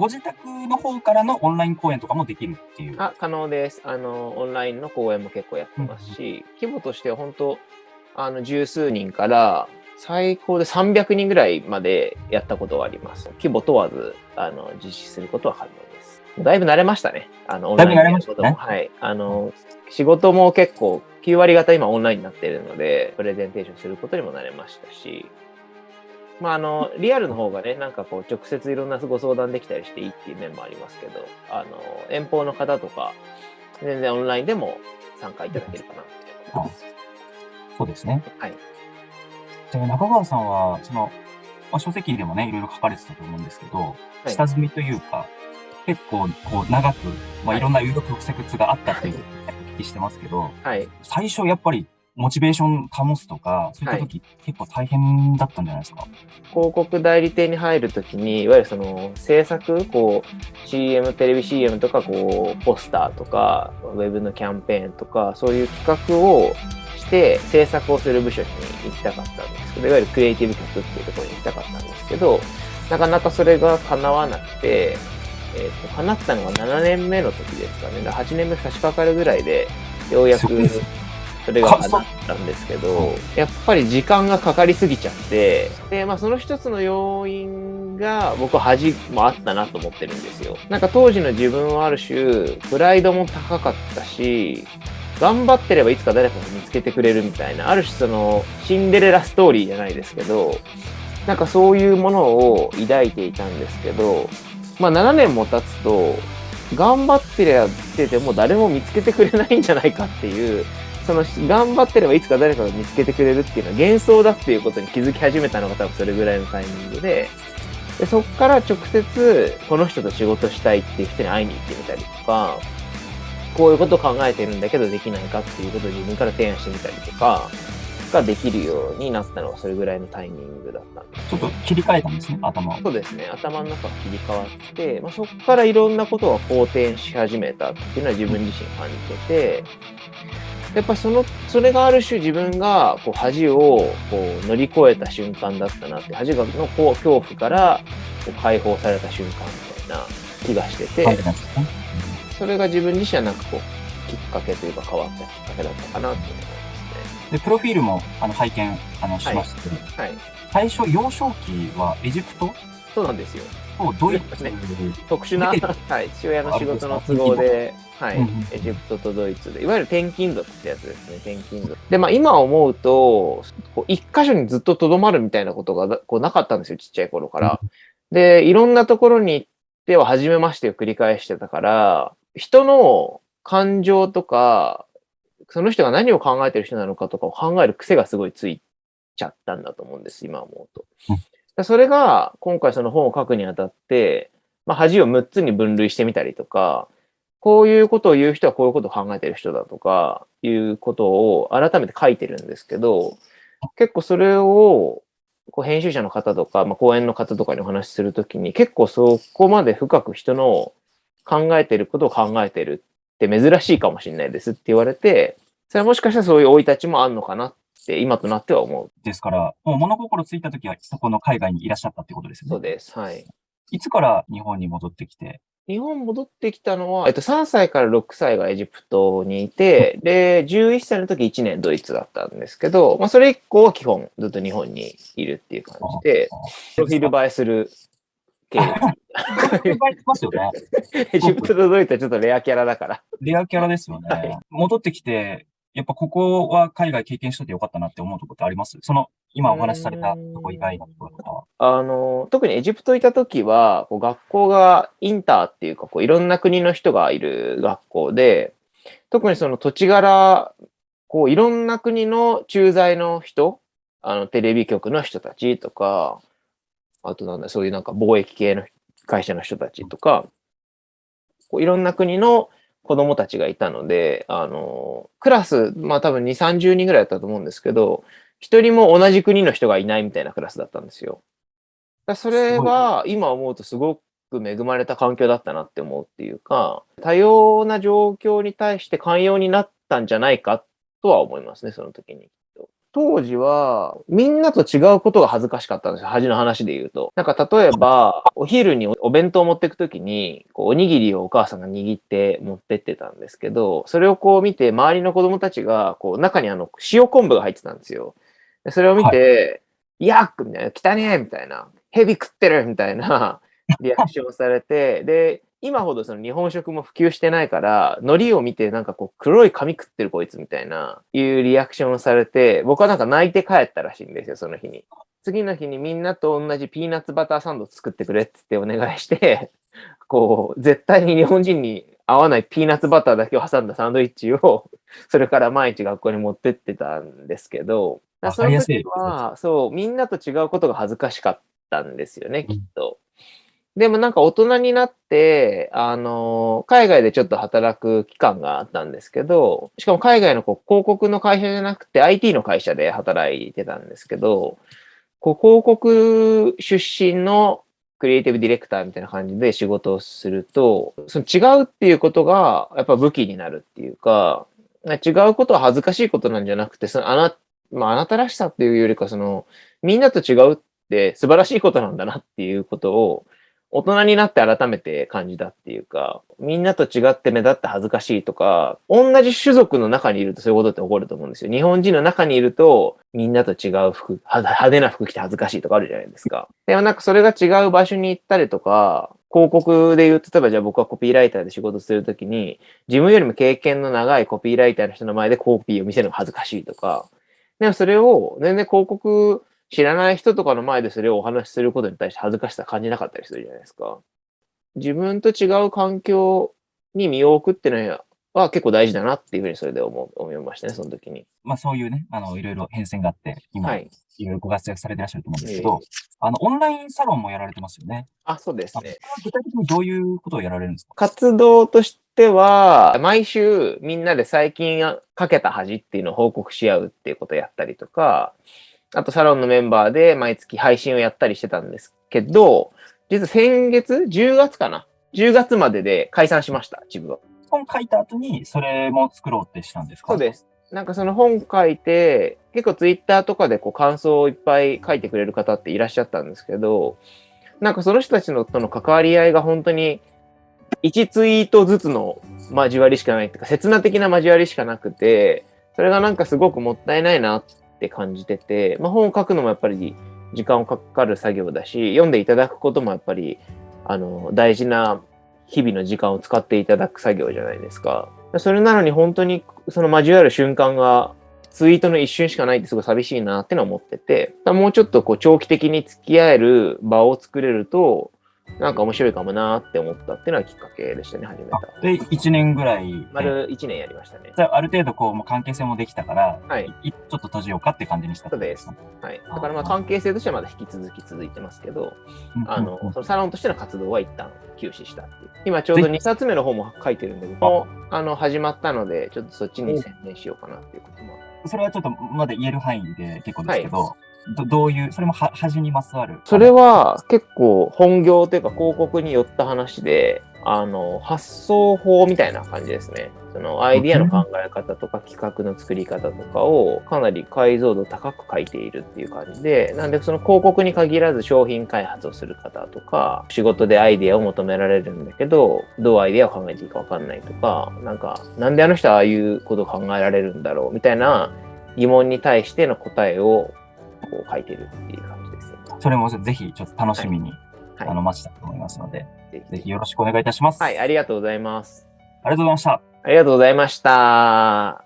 ご自宅の方からのオンライン講演とかもできるっていう。可能です。オンラインの講演も結構やってますし、規模としては本当、十数人から最高で300人ぐらいまでやったことがあります。規模問わず、実施することは可能です。だいぶ慣れましたね。オンラインでやることも。はい。仕事も結構、9割方今オンラインになっているので、プレゼンテーションすることにも慣れましたし、リアルの方がね、なんかこう、直接いろんなご相談できたりしていいっていう面もありますけど、遠方の方とか、全然オンラインでも参加いただけるかなって思います。そうですね。はい。で、中川さんは、書籍でもね、いろいろ書かれてたと思うんですけど、下積みというか、結構、長く、いろんな有力不折があったというお聞きしてますけど、はい。最初やっぱり、モチベーション保つとか、そういった時、結構大変だったんじゃないですか？広告代理店に入るときに、いわゆるその制作、CM、テレビ CM とか、ポスターとか、ウェブのキャンペーンとか、そういう企画をして制作をする部署に行きたかったんですけど、いわゆるクリエイティブ局っていうところに行きたかったんですけど、なかなかそれが叶わなくて、叶ったのが7年目の時ですかね。8年目差し掛かるぐらいで、ようやくそれが叶ったんですけど、やっぱり時間がかかりすぎちゃって、で、その一つの要因が僕は恥もあったなと思ってるんですよ。なんか当時の自分はある種、プライドも高かったし、頑張ってればいつか誰かが見つけてくれるみたいな、ある種そのシンデレラストーリーじゃないですけど、なんかそういうものを抱いていたんですけど、7年も経つと、頑張ってやってても誰も見つけてくれないんじゃないかっていう、頑張ってればいつか誰かが見つけてくれるっていうのは幻想だっていうことに気づき始めたのが多分それぐらいのタイミングで、そこから直接この人と仕事したいっていう人に会いに行ってみたりとか、こういうことを考えてるんだけどできないかっていうことを自分から提案してみたりとか、ができるようになったのはそれぐらいのタイミングだったんです。ちょっと切り替えたんですね、頭を。そうですね。頭の中が切り替わって、そこからいろんなことが好転し始めたっていうのは自分自身感じてて、やっぱそれがある種自分が恥を乗り越えた瞬間だったなって、恥の恐怖から解放された瞬間みたいな気がしてて、それが自分自身はなんかきっかけというか変わったきっかけだったかなと思いますね。で、プロフィールも拝見しましたけど、はい、最初幼少期はエジプト？そうなんですよ。ドイツ、特殊な、はい、父親の仕事の都合で、はい、エジプトとドイツで、いわゆる転勤族ってやつですね、転勤族。で、今思うと、一箇所にずっと留まるみたいなことがなかったんですよ、ちっちゃい頃から。で、いろんなところに行っては初めましてを繰り返してたから、人の感情とか、その人が何を考えてる人なのかとかを考える癖がすごいついちゃったんだと思うんです、今思うと。それが、今回その本を書くにあたって、恥を6つに分類してみたりとか、こういうことを言う人はこういうことを考えてる人だとか、いうことを改めて書いてるんですけど、結構それを、編集者の方とか、講演の方とかにお話しするときに、結構そこまで深く人の考えてることを考えてるって珍しいかもしれないですって言われて、それはもしかしたらそういう生い立ちもあるのかなって今となっては思う。ですから、もう物心ついたときはそこの海外にいらっしゃったってことですよね。そうです。はい。いつから日本に戻ってきて？日本戻ってきたのは、3歳から6歳がエジプトにいて、で、11歳の時1年ドイツだったんですけど、それ以降は基本ずっと日本にいるっていう感じで、プロフィール映えする経歴。ますよね。エジプトとドイツはちょっとレアキャラだから。レアキャラですよね。はい、戻ってきて、やっぱここは海外経験しといてよかったなって思うところってあります？今お話しされたとこ以外のところとかは。特にエジプトいた時は、学校がインターっていうか、いろんな国の人がいる学校で、特にその土地柄、いろんな国の駐在の人、テレビ局の人たちとか、あとそういうなんか貿易系の会社の人たちとか、いろんな国の子供たちがいたので、クラス、多分2、30人ぐらいだったと思うんですけど、一人も同じ国の人がいないみたいなクラスだったんですよ。それは今思うとすごく恵まれた環境だったなって思うっていうか、多様な状況に対して寛容になったんじゃないかとは思いますね、その時に。当時は、みんなと違うことが恥ずかしかったんですよ。恥の話で言うと。なんか例えば、お昼にお弁当を持ってくときに、こうおにぎりをお母さんが握って持ってってたんですけど、それをこう見て、周りの子供たちが、こう中に塩昆布が入ってたんですよ。でそれを見はい。て、ヤックみたいな、汚ねえみたいな、ヘビ食ってるみたいなリアクションをされて、で、今ほどその日本食も普及してないから、海苔を見てなんかこう黒い紙食ってるこいつみたいな、いうリアクションをされて、僕はなんか泣いて帰ったらしいんですよ、その日に。次の日にみんなと同じピーナッツバターサンド作ってくれってってお願いして、こう、絶対に日本人に合わないピーナッツバターだけを挟んだサンドイッチを、それから毎日学校に持ってってたんですけど、わその時かりやすい。は、そう、みんなと違うことが恥ずかしかったんですよね、うん。きっと。でもなんか大人になって、海外でちょっと働く期間があったんですけど、しかも海外のこう広告の会社じゃなくて IT の会社で働いてたんですけど、こう広告出身のクリエイティブディレクターみたいな感じで仕事をすると、その違うっていうことがやっぱ武器になるっていうか、違うことは恥ずかしいことなんじゃなくて、まあ、あなたらしさっていうよりか、みんなと違うって素晴らしいことなんだなっていうことを、大人になって改めて感じたっていうか、みんなと違って目立って恥ずかしいとか、同じ種族の中にいるとそういうことって起こると思うんですよ。日本人の中にいると、みんなと違う派手な服着て恥ずかしいとかあるじゃないですか。でもなんかそれが違う場所に行ったりとか、広告で言うと、例えばじゃあ僕はコピーライターで仕事するときに、自分よりも経験の長いコピーライターの人の前でコピーを見せるのが恥ずかしいとか、でもそれを全然広告知らない人とかの前でそれをお話しすることに対して恥ずかしさ感じなかったりするじゃないですか。自分と違う環境に身を置くっていうのは結構大事だなっていうふうにそれで思いましたね、その時に。まあそういうね、いろいろ変遷があって、今、はい。いろいろご活躍されていらっしゃると思うんですけど、ええオンラインサロンもやられてますよね。あ、そうですね。これは具体的にどういうことをやられるんですか？活動としては、毎週みんなで最近かけた恥っていうのを報告し合うっていうことをやったりとか、あとサロンのメンバーで毎月配信をやったりしてたんですけど、実は先月、10月かな ?10 月までで解散しました、自分は。本書いた後に、それも作ろうってしたんですか？そうです。なんかその本書いて、結構ツイッターとかでこう感想をいっぱい書いてくれる方っていらっしゃったんですけど、なんかその人たちとの関わり合いが本当に1ツイートずつの交わりしかないっていうか、刹那的な交わりしかなくて、それがなんかすごくもったいないなって感じてて、まあ、本を書くのもやっぱり時間をかかる作業だし、読んでいただくこともやっぱり、大事な日々の時間を使っていただく作業じゃないですか。それなのに本当にその交わる瞬間がツイートの一瞬しかないってすごい寂しいなってのは思ってて、もうちょっとこう長期的に付き合える場を作れると、なんか面白いかもなーって思ったっていうのはきっかけでしたね、始めた。で、1年ぐらいで、丸1年やりましたね。じゃあ、ある程度こう、もう関係性もできたから、はい。ちょっと閉じようかって感じにしたそうです。はい。だからまあ関係性としてはまだ引き続き続いてますけど、そのサロンとしての活動は一旦休止したっていう。今ちょうど2冊目の方も書いてるんで、僕も始まったので、ちょっとそっちに専念しようかなっていうことも。それはちょっとまだ言える範囲で結構ですけど、どういう、それも恥にまつわる。それは結構本業というか広告によった話で、発想法みたいな感じですね。そのアイディアの考え方とか企画の作り方とかをかなり解像度高く書いているっていう感じで、なんでその広告に限らず商品開発をする方とか、仕事でアイディアを求められるんだけど、どうアイディアを考えていいかわかんないとか、なんであの人はああいうことを考えられるんだろうみたいな疑問に対しての答えをこう書いてるっていう感じですよ。それもぜひちょっと楽しみに、待ちたいと思いますので、ぜひよろしくお願いいたします。はい、ありがとうございます。ありがとうございました。ありがとうございました。